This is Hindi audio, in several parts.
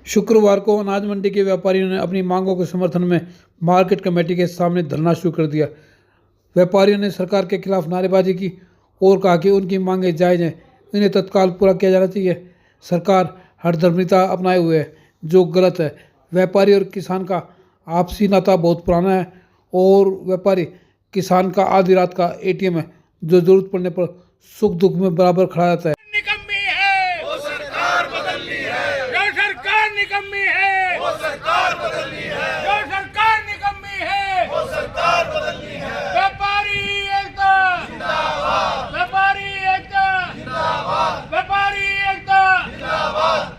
शुक्रवार को अनाज मंडी के व्यापारियों ने अपनी मांगों के समर्थन में मार्केट कमेटी के सामने धरना शुरू कर दिया। व्यापारियों ने सरकार के खिलाफ नारेबाजी की और कहा कि उनकी मांगें जायज़ हैं, इन्हें तत्काल पूरा किया जाना चाहिए। सरकार हठधर्मिता अपनाए हुए है, जो गलत है। व्यापारी और किसान का आपसी नाता बहुत पुराना है और व्यापारी किसान का आधी रात का ATM है, जो जरूरत पड़ने पर सुख दुख में बराबर खड़ा रहता है। निकम्मी है वो सरकार बदलनी है, जो सरकार निकम्मी है वो सरकार बदलनी है, जो सरकार निकम्मी है वो सरकार बदलनी है। व्यापारी एकता जिंदाबाद, व्यापारी एकता जिंदाबाद, व्यापारी एकता जिंदाबाद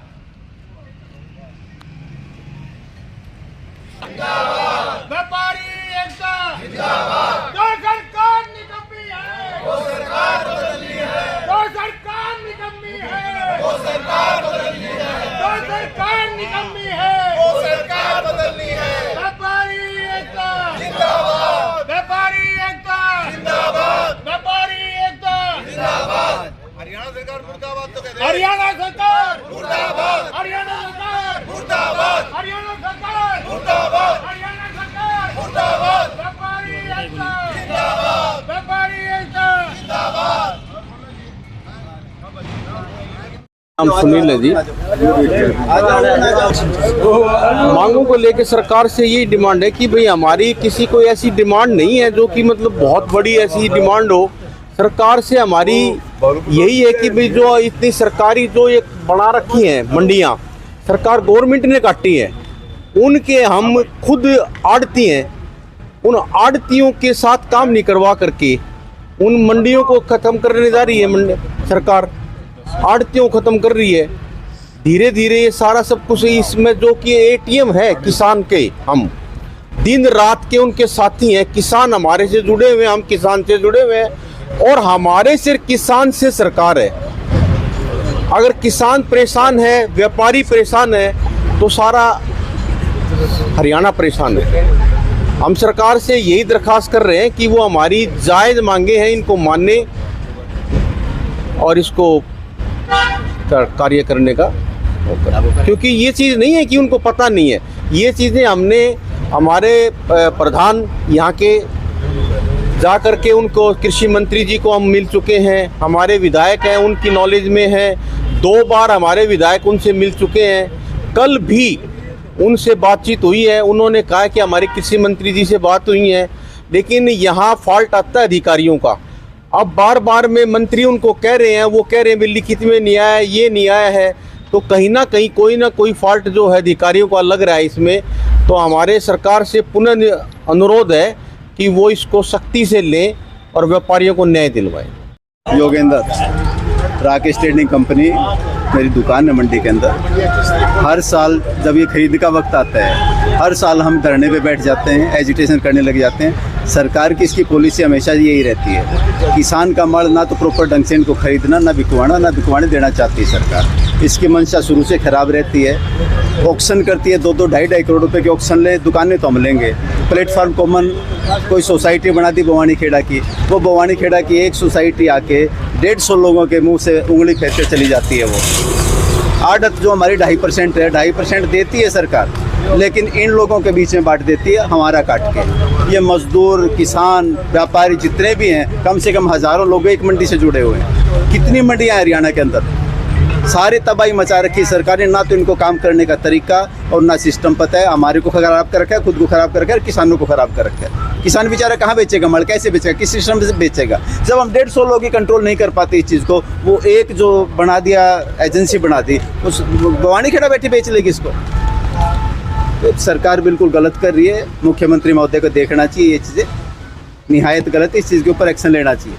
जिंदाबाद, व्यापारी एकता जिंदाबाद। जो सरकार निकम्मी है वो सरकार बदलनी है, जो सरकार निकम्मी है वो सरकार बदलनी है, जो सरकार निकम्मी है वो सरकार बदलनी है। व्यापारी एकता जिंदाबाद, व्यापारी एकता जिंदाबाद, व्यापारी एकता जिंदाबाद। हरियाणा सरकार मुर्दाबाद तो कहते हैं, हरियाणा सरकार मुर्दाबाद, हरियाणा सरकार मुर्दाबाद, हरियाणा सरकार मुर्दाबाद, हरियाणा सरकार मुर्दाबाद। व्यापारी एकता जिंदाबाद, व्यापारी एकता जिंदाबाद। नाम सुनील है जी। मांगों को लेकर सरकार से यही डिमांड है कि भाई हमारी किसी कोई ऐसी डिमांड नहीं है जो कि मतलब बहुत बड़ी ऐसी डिमांड हो। सरकार से हमारी यही है कि भाई जो इतनी सरकारी जो ये बना रखी हैं मंडियां, सरकार गवर्नमेंट ने काटी है, उनके हम खुद आड़ती हैं, उन आड़तियों के साथ काम नहीं करवा करके उन मंडियों को ख़त्म करने जा रही है सरकार। आड़तियों ख़त्म कर रही है धीरे धीरे ये सारा सब कुछ। इसमें जो कि ATM है किसान के, हम दिन रात के उनके साथी हैं। किसान हमारे से जुड़े हुए हैं, हम किसान से जुड़े हुए हैं और हमारे सिर्फ किसान से सरकार है। अगर किसान परेशान है, व्यापारी परेशान है, तो सारा हरियाणा परेशान है। हम सरकार से यही दरख्वास्त कर रहे हैं कि वो हमारी जायज़ मांगे हैं, इनको माने और इसको कार्य करने का, क्योंकि ये चीज़ नहीं है कि उनको पता नहीं है। ये चीज़ें हमने हमारे प्रधान यहाँ के जा कर के उनको, कृषि मंत्री जी को हम मिल चुके हैं, हमारे विधायक हैं उनकी नॉलेज में है, 2 बार हमारे विधायक उनसे मिल चुके हैं। कल भी उनसे बातचीत हुई है, उन्होंने कहा कि हमारे कृषि मंत्री जी से बात हुई है, लेकिन यहाँ फॉल्ट आता है अधिकारियों का। अब बार बार में मंत्री उनको कह रहे हैं, वो कह रहे हैं लिखित में नहीं आया, ये नहीं आया है, तो कहीं ना कहीं कोई ना कोई फॉल्ट जो है अधिकारियों का लग रहा है इसमें। तो हमारे सरकार से पुनः अनुरोध है कि वो इसको सख्ती से लें और व्यापारियों को न्याय दिलवाएं। योगेंद्र, राकेश ट्रेडिंग कंपनी मेरी दुकान है मंडी के अंदर। हर साल जब ये खरीद का वक्त आता है, हर साल हम धरने पे बैठ जाते हैं, एजिटेशन करने लग जाते हैं। सरकार की इसकी पॉलिसी हमेशा यही रहती है, किसान का माल ना तो प्रॉपर ढंग से इनको खरीदना, ना बिकवाने देना चाहती है सरकार। इसकी मंशा शुरू से खराब रहती है। ऑक्शन करती है, 2-2, 2.5 करोड़ रुपए के ऑक्शन ले, दुकानें तो हम लेंगे। प्लेटफार्म कॉमन कोई सोसाइटी बना दी भवानी खेड़ा की, वो भवानी खेड़ा की एक सोसाइटी आके 150 लोगों के मुंह से उंगली फेंक चली जाती है। वो आड़त जो हमारी 2.5% है, 2.5% देती है सरकार, लेकिन इन लोगों के बीच में बांट देती है हमारा काट के। ये मजदूर, किसान, व्यापारी जितने भी हैं, कम से कम हज़ारों लोग एक मंडी से जुड़े हुए हैं। कितनी मंडियाँ हैं हरियाणा के अंदर, सारी तबाही मचा रखी सरकार ने। ना तो इनको काम करने का तरीका और ना सिस्टम पता है। हमारे को खराब कर रखा है, खुद को खराब कर रखा है, किसानों को खराब कर रखा है। किसान बेचारा कहाँ बेचेगा माल, कैसे बेचेगा, किस सिस्टम से बेचेगा? जब हम 150 लोग ही कंट्रोल नहीं कर पाते इस चीज़ को, वो एक जो बना दिया, एजेंसी बना दी, उस भवानी खेड़ा बैठी बेच लेगी इसको। तो सरकार बिल्कुल गलत कर रही है। मुख्यमंत्री महोदय को देखना चाहिए ये चीज़ें, निहायत गलत है, इस चीज़ के ऊपर एक्शन लेना चाहिए।